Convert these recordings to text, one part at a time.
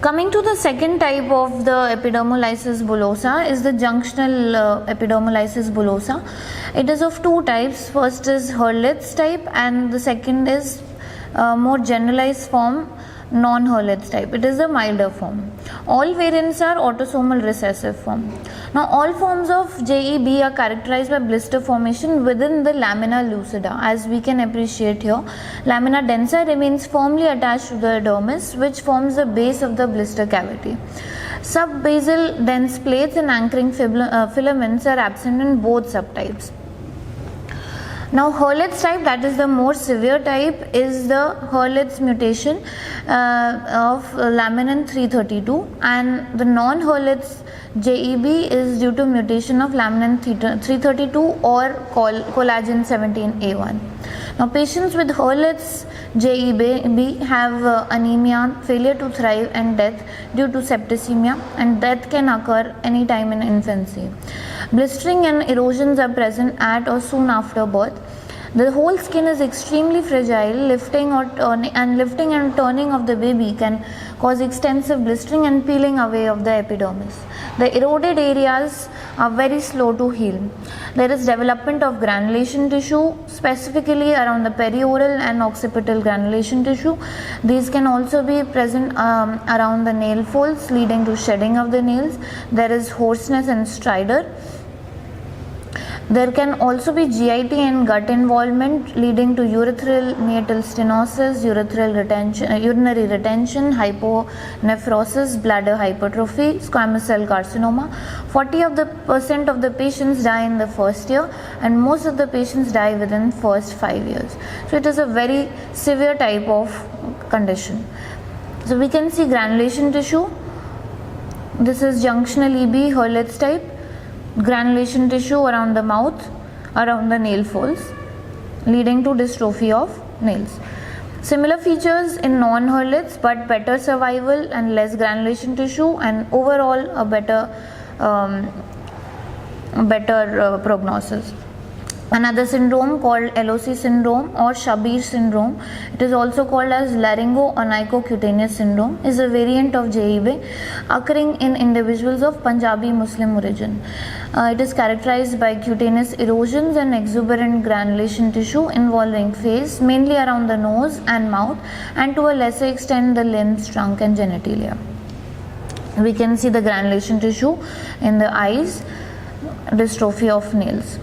Coming to the second type of the epidermolysis bullosa is the junctional epidermolysis bullosa. It is of two types. First is Hurlitz's type and the second is more generalized form, non-Hurlitz's type. It is a milder form. All variants are autosomal recessive form. Now all forms of JEB are characterized by blister formation within the lamina lucida. As we can appreciate here, lamina densa remains firmly attached to the dermis, which forms the base of the blister cavity. Subbasal dense plates and anchoring filaments are absent in both subtypes. Now Hurlitz's type, that is the more severe type, is the Hurlitz's mutation of laminin 332, and the non-Hurlitz's JEB is due to mutation of laminin 332 or collagen 17A1. Now patients with Hurlitz's JEB have anemia, failure to thrive and death due to septicemia, and death can occur any time in infancy. Blistering and erosions are present at or soon after birth. The whole skin is extremely fragile. Lifting and turning of the baby can cause extensive blistering and peeling away of the epidermis. The eroded areas are very slow to heal. There is development of granulation tissue, specifically around the perioral and occipital granulation tissue. These can also be present around the nail folds, leading to shedding of the nails. There is hoarseness and stridor. There can also be GIT and gut involvement, leading to urethral meatal stenosis, urinary retention, hyponephrosis, bladder hypertrophy, squamous cell carcinoma. 40% of the patients die in the first year, and most of the patients die within first 5 years. So it is a very severe type of condition. So we can see granulation tissue. This is junctional EB, Hurlitz's type. Granulation tissue around the mouth, around the nail folds, leading to dystrophy of nails. Similar features in non-Hurlitz's, but better survival and less granulation tissue, and overall a better prognosis. Another syndrome called LOC syndrome or Shabir syndrome, it is also called as laryngo-onychocutaneous syndrome, is a variant of JEB occurring in individuals of Punjabi Muslim origin. It is characterized by cutaneous erosions and exuberant granulation tissue involving face, mainly around the nose and mouth, and to a lesser extent the limbs, trunk and genitalia. We can see the granulation tissue in the eyes, dystrophy of nails.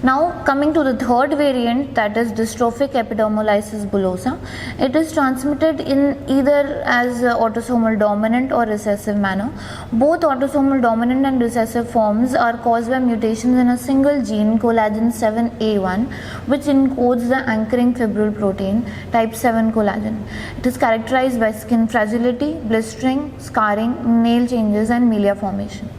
Now coming to the third variant, that is dystrophic epidermolysis bullosa. It is transmitted in either as autosomal dominant or recessive manner. Both autosomal dominant and recessive forms are caused by mutations in a single gene, collagen 7A1, which encodes the anchoring fibril protein type 7 collagen. It is characterized by skin fragility, blistering, scarring, nail changes and milia formation.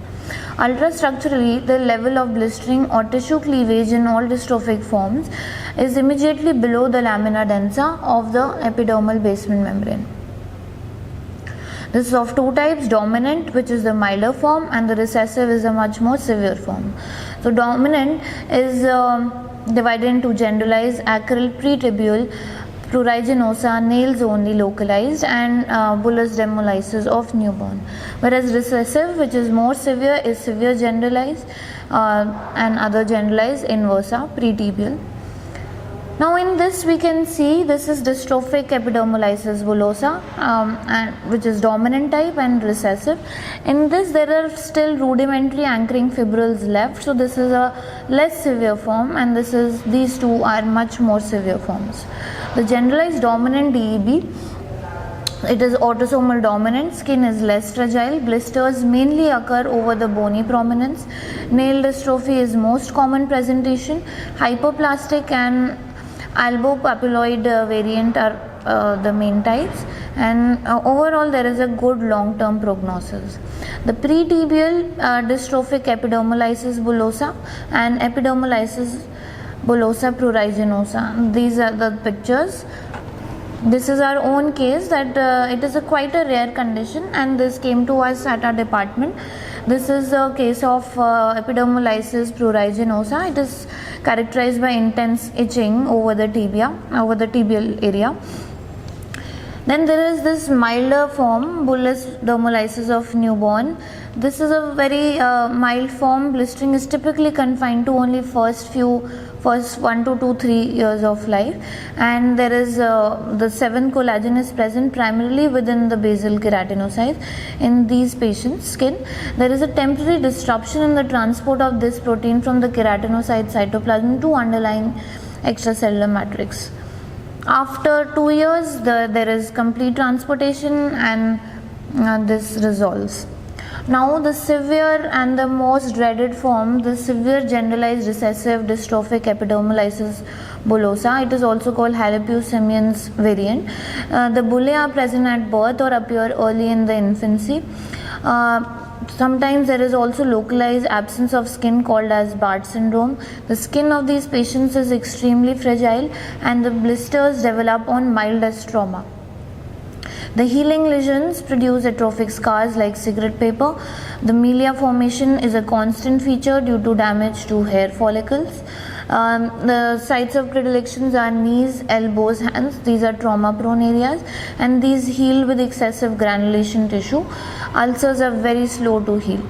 Ultrastructurally, the level of blistering or tissue cleavage in all dystrophic forms is immediately below the lamina densa of the epidermal basement membrane. This is of two types, dominant, which is the milder form, and the recessive is a much more severe form. So dominant is divided into generalized, acral, pretibial, pruriginosa, nails only localized, and bullous demolysis of newborn. Whereas recessive, which is more severe, is severe generalized and other generalized inversa, pretibial. Now in this we can see this is dystrophic epidermolysis bullosa, which is dominant type and recessive. In this there are still rudimentary anchoring fibrils left, so this is a less severe form, and these two are much more severe forms. The generalized dominant DEB, it is autosomal dominant, skin is less fragile, blisters mainly occur over the bony prominence, nail dystrophy is most common presentation, hyperplastic and albopapilloid variant are the main types, and overall there is a good long-term prognosis. The pretibial dystrophic epidermolysis bullosa and epidermolysis bullosa pruriginosa, these are the pictures. This is our own case that it is quite a rare condition, and this came to us at our department. This is a case of epidermolysis pruriginosa. It is characterized by intense itching over the tibia, over the tibial area. Then there is this milder form, bullous dermolysis of newborn. This is a very mild form. Blistering is typically confined to only first 1 to 3 years of life, and there is the 7 collagen is present primarily within the basal keratinocytes in these patients' skin. There is a temporary disruption in the transport of this protein from the keratinocyte cytoplasm to underlying extracellular matrix. After 2 years, there is complete transportation, and this resolves. Now the severe and the most dreaded form, the severe generalized recessive dystrophic epidermolysis bullosa. It is also called Halley-Simon's variant. The bullae are present at birth or appear early in the infancy. Sometimes there is also localized absence of skin called as Bart syndrome. The skin of these patients is extremely fragile, and the blisters develop on mildest trauma. The healing lesions produce atrophic scars like cigarette paper. The milia formation is a constant feature due to damage to hair follicles. The sites of predilections are knees, elbows, hands. These are trauma prone areas, and these heal with excessive granulation tissue. Ulcers are very slow to heal.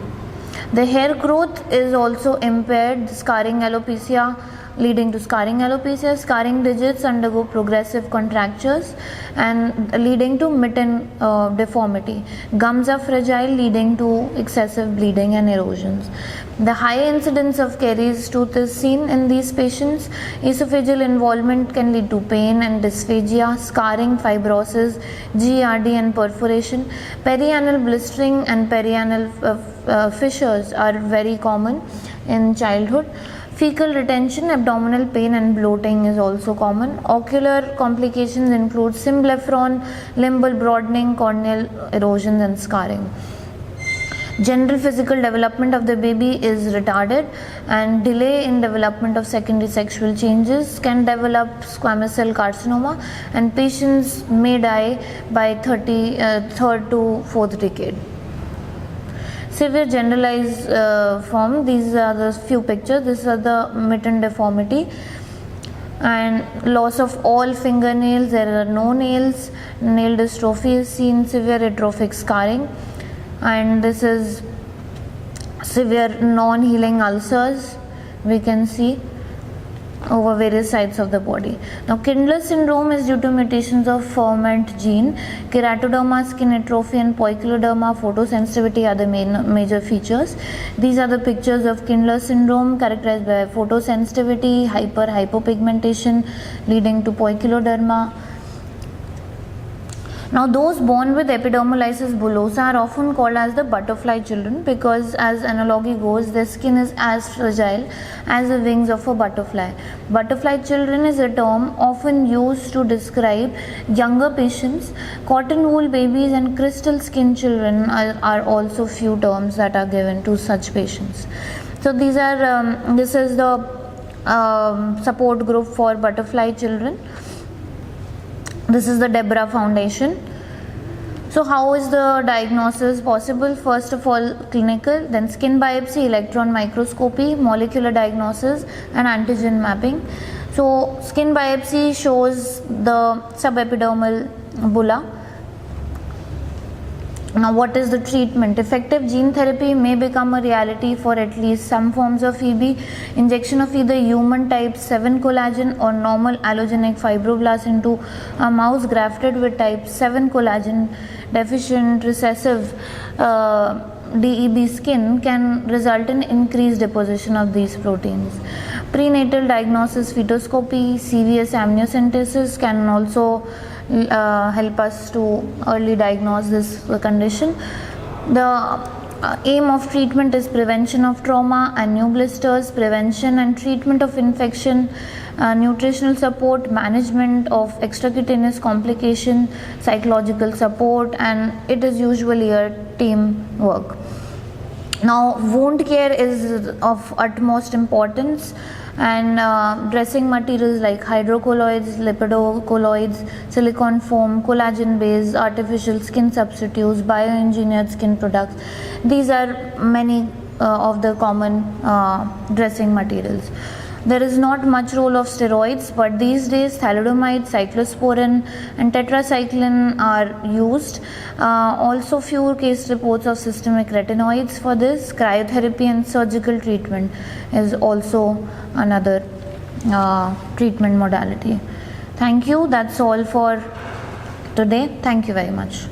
The hair growth is also impaired, scarring alopecia, leading to scarring alopecia. Scarring digits undergo progressive contractures and leading to mitten deformity. Gums are fragile, leading to excessive bleeding and erosions. The high incidence of caries tooth is seen in these patients. Esophageal involvement can lead to pain and dysphagia, scarring, fibrosis, GERD and perforation. Perianal blistering and perianal fissures are very common in childhood. Fecal retention, abdominal pain and bloating is also common. Ocular complications include symblepharon, limbal broadening, corneal erosions and scarring. General physical development of the baby is retarded, and delay in development of secondary sexual changes can develop squamous cell carcinoma, and patients may die by third to fourth decade. Severe generalized form, these are the few pictures. These are the mitten deformity and loss of all fingernails. There are no nails. Nail dystrophy is seen. Severe atrophic scarring, and this is severe non-healing ulcers we can see over various sites of the body. Now Kindler syndrome is due to mutations of ferment gene. Keratoderma, skin atrophy and poikiloderma photosensitivity are the major features. These are the pictures of Kindler syndrome, characterized by photosensitivity, hypopigmentation leading to poikiloderma. Now those born with epidermolysis bullosa are often called as the butterfly children, because as analogy goes, their skin is as fragile as the wings of a butterfly. Butterfly children is a term often used to describe younger patients. Cotton wool babies and crystal skin children are also few terms that are given to such patients. So these are this is the support group for butterfly children. This is the Deborah Foundation. So how is the diagnosis possible? First of all, clinical, then skin biopsy, electron microscopy, molecular diagnosis and antigen mapping. So skin biopsy shows the subepidermal bulla. Now what is the treatment? Effective gene therapy may become a reality for at least some forms of EB. Injection of either human type 7 collagen or normal allogenic fibroblasts into a mouse grafted with type 7 collagen deficient recessive DEB skin can result in increased deposition of these proteins. Prenatal diagnosis, fetoscopy, CVS amniocentesis can also help us to early diagnose this condition. The aim of treatment is prevention of trauma and new blisters, prevention and treatment of infection, nutritional support, management of extracutaneous complication, psychological support, and it is usually a team work. Now wound care is of utmost importance, and dressing materials like hydrocolloids, lipidocolloids, silicone foam, collagen based artificial skin substitutes, bioengineered skin products, these are many of the common dressing materials. There is not much role of steroids, but these days thalidomide, cyclosporin and tetracycline are used. Also few case reports of systemic retinoids for this. Cryotherapy and surgical treatment is also another treatment modality. Thank you. That's all for today. Thank you very much.